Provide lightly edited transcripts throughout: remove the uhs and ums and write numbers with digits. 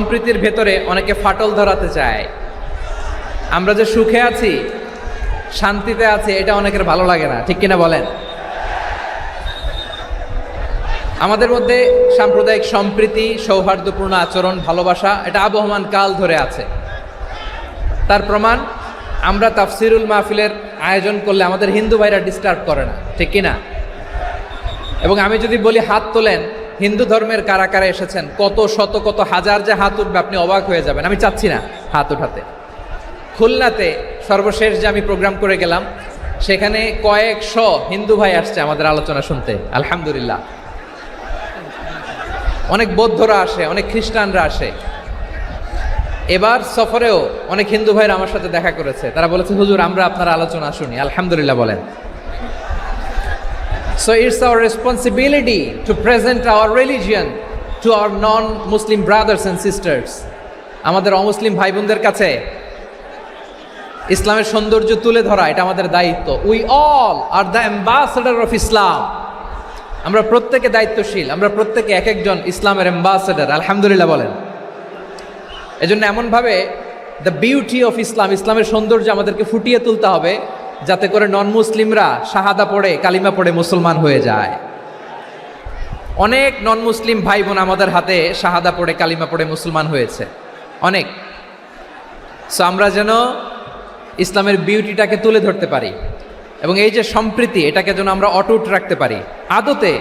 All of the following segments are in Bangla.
সম্প্রীতির ভেতরে অনেকে ফাটল ধরাতে চায়। আমরা যে সুখে আছি, শান্তিতে আছি, এটা অনেকের ভালো লাগে না, ঠিক কিনা বলেন? আমাদের মধ্যে সাম্প্রদায়িক সম্প্রীতি, সৌহার্দ্যপূর্ণ আচরণ, ভালোবাসা, এটা আবহমান কাল ধরে আছে। তার প্রমাণ, আমরা তাফসিরুল মাহফিলের আয়োজন করলে আমাদের হিন্দু ভাইরা ডিস্টার্ব করে না, ঠিক কিনা? এবং আমি যদি বলি হাত তোলেন, হিন্দু ধর্মের কারা কারা এসেছেন, কত শত কত হাজার যে হাত উঠবে, আপনি অবাক হয়ে যাবেন। আমি চাচ্ছি না হাত উঠাতে। খুলনাতে সর্বশেষ যে আমি প্রোগ্রাম করে গেলাম, সেখানে কয়েকশো হিন্দু ভাই আসছে আমাদের আলোচনা শুনতে, আলহামদুলিল্লাহ। অনেক বৌদ্ধরা আসে, অনেক খ্রিস্টানরা আসে। এবার সফরেও অনেক হিন্দু ভাইরা আমার সাথে দেখা করেছে। তারা বলেছে, হুজুর আমরা আপনার আলোচনা শুনি, আলহামদুলিল্লাহ বলেন। So it's our responsibility to present our religion to our non-Muslim brothers and sisters. আমাদের অমুসলিম ভাই বোনদের কাছে ইসলামের সৌন্দর্য তুলে ধরা, এটা আমাদের দায়িত্ব। We all are the ambassador of Islam. আমরা প্রত্যেকে দায়িত্বশীল, আমরা প্রত্যেকে এক একজন ইসলামের অ্যাম্বাসেডর, আলহামদুলিল্লাহ বলেন। এজন্য এমনভাবে দ্য বিউটি অফ ইসলাম, ইসলামের সৌন্দর্য আমাদেরকে ফুটিয়ে তুলতে হবে, যাতে করে নন মুসলিমরা শাহাদা পড়ে, কালিমা পড়ে মুসলমান হয়ে যায়। অনেক নন মুসলিম ভাই বোন আমাদের হাতে শাহাদা পড়ে, কালিমা পড়ে মুসলমান হয়েছে, অনেক। সো আমরা যেন ইসলামের বিউটিটাকে তুলে ধরতে পারি, এবং এই যে সম্প্রীতি, এটাকে যেন আমরা অটুট রাখতে পারি। আদতে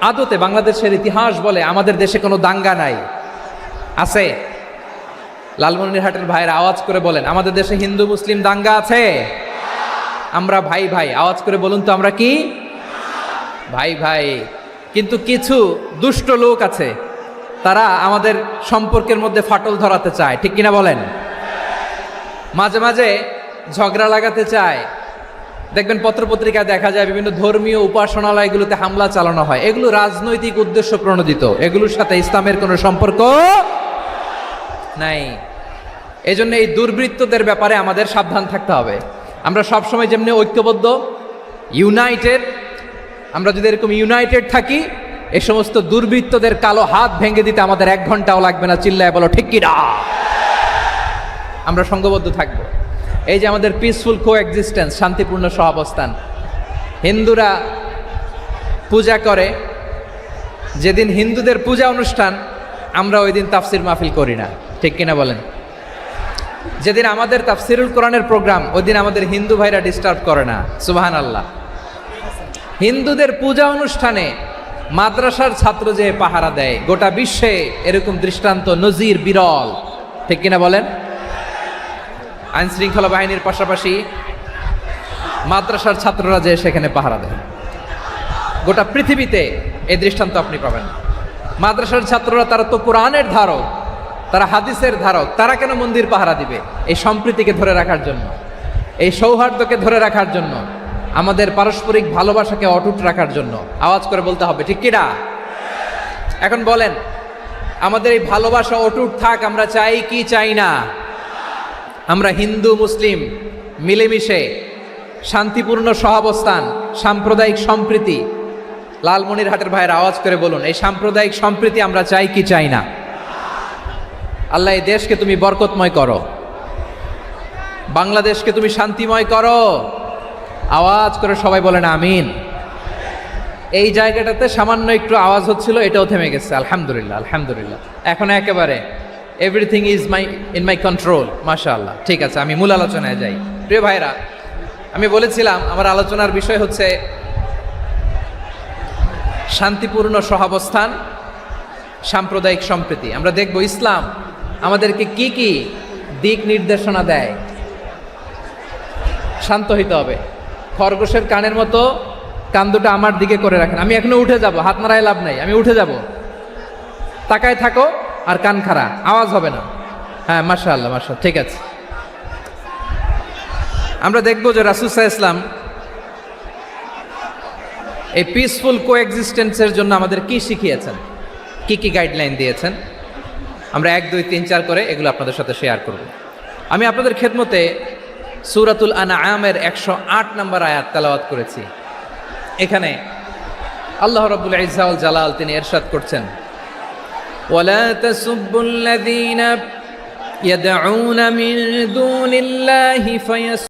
আদতে বাংলাদেশের ইতিহাস বলে আমাদের দেশে কোনো দাঙ্গা নাই, আছে? লালমনিরহাটের ভাইয়ের আওয়াজ করে বলেন, আমাদের দেশে হিন্দু মুসলিম দাঙ্গা আছে? আমরা ভাই ভাই, আওয়াজ করে বলুন তো, আমরা কি ভাই ভাই? কিন্তু কিছু দুষ্ট লোক আছে, তারা আমাদের সম্পর্কের মধ্যে ফাটল ধরাতে চায়, ঠিক কিনা বলেন? মাঝে মাঝে ঝগড়া লাগাতে চায়। দেখবেন পত্রপত্রিকায় দেখা যায় বিভিন্ন ধর্মীয় উপাসনালয়গুলোতে হামলা চালানো হয়। এগুলো রাজনৈতিক উদ্দেশ্য প্রণোদিত, এগুলোর সাথে ইসলামের কোনো সম্পর্ক নাই। এজন্য এই দুর্বৃত্তদের ব্যাপারে আমাদের সাবধান থাকতে হবে। আমরা সবসময় যেমনি ঐক্যবদ্ধ, ইউনাইটেড, আমরা যদি এরকম ইউনাইটেড থাকি, এই সমস্ত দুর্বৃত্তদের কালো হাত ভেঙে দিতে আমাদের 1 ঘন্টাও লাগবে না। চিল্লায় বলো ঠিক কিনা? আমরা সংঘবদ্ধ থাকবো। এই যে আমাদের পিসফুল কোএক্সিস্টেন্স, শান্তিপূর্ণ সহাবস্থান। হিন্দুরা পূজা করে, যেদিন হিন্দুদের পূজা অনুষ্ঠান, আমরা ওই দিন তাফসির মাহফিল করি না, ঠিক কিনা বলেন? যেদিন আমাদের তাফসিরুল কোরআনের প্রোগ্রাম, ওই দিন আমাদের হিন্দু ভাইরা ডিস্টার্ব করে না, সুবহানাল্লাহ। হিন্দুদের পূজা অনুষ্ঠানে মাদ্রাসার ছাত্র যে পাহারা দেয়, গোটা বিশ্বে এরকম দৃষ্টান্ত নজির বিরল, ঠিক কিনা বলেন? আইন শৃঙ্খলা বাহিনীর পাশাপাশি মাদ্রাসার ছাত্ররা যে সেখানে পাহারা দেয়, গোটা পৃথিবীতে এই দৃষ্টান্ত আপনি পাবেন। মাদ্রাসার ছাত্ররা, তারা তো কোরআনের ধারক, তারা হাদিসের ধারক, তারা কেন মন্দির পাহারা দিবে? এই সম্প্রীতিকে ধরে রাখার জন্য, এই সৌহার্দ্যকে ধরে রাখার জন্য, আমাদের পারস্পরিক ভালোবাসাকে অটুট রাখার জন্য। আওয়াজ করে বলতে হবে, ঠিক কিনা? এখন বলেন, আমাদের এই ভালোবাসা অটুট থাক, আমরা চাই কি চাই না? আমরা হিন্দু মুসলিম মিলেমিশে শান্তিপূর্ণ সহাবস্থান, সাম্প্রদায়িক সম্প্রীতি। লালমনিরহাটের ভাইয়ের আওয়াজ করে বলুন, এই সাম্প্রদায়িক সম্প্রীতি আমরা চাই কি চাই না? আল্লাহ এই দেশকে তুমি বরকতময় করো, বাংলাদেশকে তুমি শান্তিময় করো। আওয়াজ করে সবাই বলেন আমিন। এই জায়গাটাতে সামান্য একটু আওয়াজ হচ্ছিল, এটাও থেমে গেছে, আলহামদুলিল্লাহ আলহামদুলিল্লাহ। এখন একেবারে everything is in my control, মাশাআল্লাহ। ঠিক আছে, আমি মূল আলোচনায় যাই। প্রিয় ভাইরা, আমি বলেছিলাম আমার আলোচনার বিষয় হচ্ছে শান্তিপূর্ণ সহাবস্থান, সাম্প্রদায়িক সম্প্রীতি। আমরা দেখব ইসলাম আমাদেরকে কি কি দিক নির্দেশনা দেয়। শান্ত হইতে হবে। খরগোশের কানের মতো কান দুটো আমার দিকে করে রাখেন। আমি এখনো উঠে যাব, হাত নাড়ায় লাভ নাই, আমি উঠে যাব। তাকায় থাকো আর কান খাড়া, আওয়াজ হবে না। হ্যাঁ, মাশাআল্লাহ মাশাআল্লাহ, ঠিক আছে। আমরা দেখব যে রাসূল সাল্লাল্লাহু আলাইহি ওয়াসাল্লাম এই পিসফুল কোএক্সিস্টেন্সের জন্য আমাদের কি শিখিয়েছেন, কি কি গাইডলাইন দিয়েছেন। আমরা 1, 2, 3, 4 করে এগুলো আপনাদের সাথে শেয়ার করব। আমি আপনাদের খেদমতে সূরাতুল আনআমের 108 নম্বর আয়াত তেলাওয়াত করেছি। এখানে আল্লাহ রাব্বুল ইজ্জা ওয়াল জালাল তিনি ইরশাদ করছেন, ওয়ালা তাসুব্বুল্লাযীনা ইয়াদউনা মিন দুনিল্লাহি ফায়াস